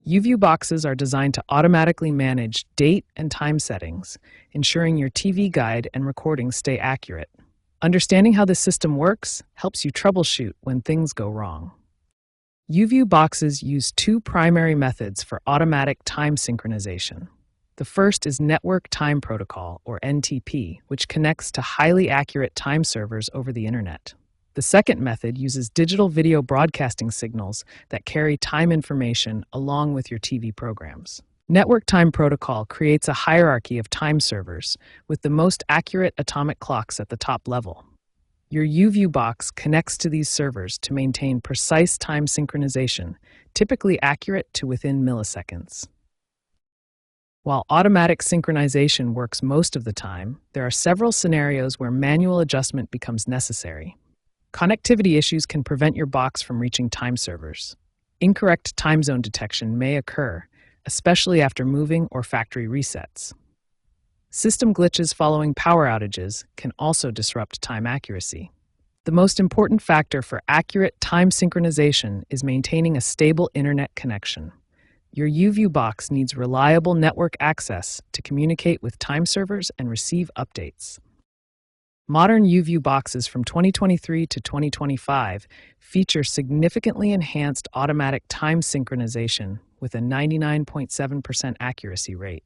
YouView boxes are designed to automatically manage date and time settings, ensuring your TV guide and recordings stay accurate. Understanding how this system works helps you troubleshoot when things go wrong. YouView boxes use two primary methods for automatic time synchronization. The first is Network Time Protocol, or NTP, which connects to highly accurate time servers over the internet. The second method uses digital video broadcasting signals that carry time information along with your TV programs. Network Time Protocol creates a hierarchy of time servers with the most accurate atomic clocks at the top level. Your YouView box connects to these servers to maintain precise time synchronization, typically accurate to within milliseconds. While automatic synchronization works most of the time, there are several scenarios where manual adjustment becomes necessary. Connectivity issues can prevent your box from reaching time servers. Incorrect time zone detection may occur, especially after moving or factory resets. System glitches following power outages can also disrupt time accuracy. The most important factor for accurate time synchronization is maintaining a stable internet connection. Your YouView box needs reliable network access to communicate with time servers and receive updates. Modern YouView boxes from 2023 to 2025 feature significantly enhanced automatic time synchronization with a 99.7% accuracy rate.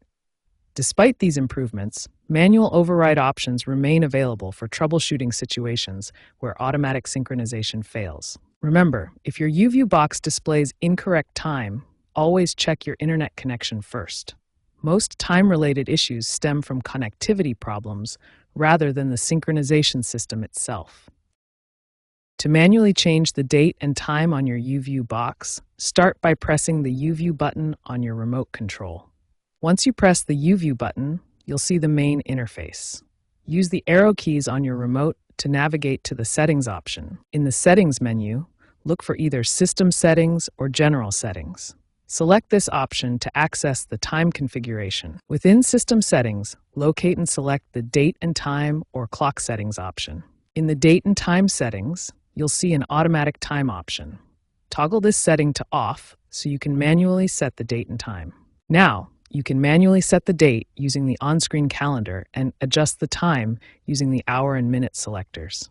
Despite these improvements, manual override options remain available for troubleshooting situations where automatic synchronization fails. Remember, if your YouView box displays incorrect time, always check your internet connection first. Most time-related issues stem from connectivity problems rather than the synchronization system itself. To manually change the date and time on your YouView box, start by pressing the YouView button on your remote control. Once you press the YouView button, you'll see the main interface. Use the arrow keys on your remote to navigate to the Settings option. In the Settings menu, look for either System Settings or General Settings. Select this option to access the time configuration. Within System Settings, locate and select the Date and Time or Clock Settings option. In the Date and Time settings, you'll see an Automatic Time option. Toggle this setting to off so you can manually set the date and time. Now, you can manually set the date using the on-screen calendar and adjust the time using the hour and minute selectors.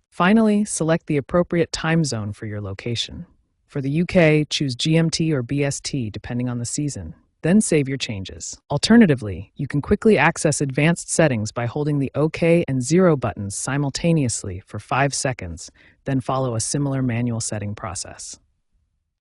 Finally, select the appropriate time zone for your location. For the UK, choose GMT or BST depending on the season. Then save your changes. Alternatively, you can quickly access advanced settings by holding the OK and 0 buttons simultaneously for 5 seconds, then follow a similar manual setting process.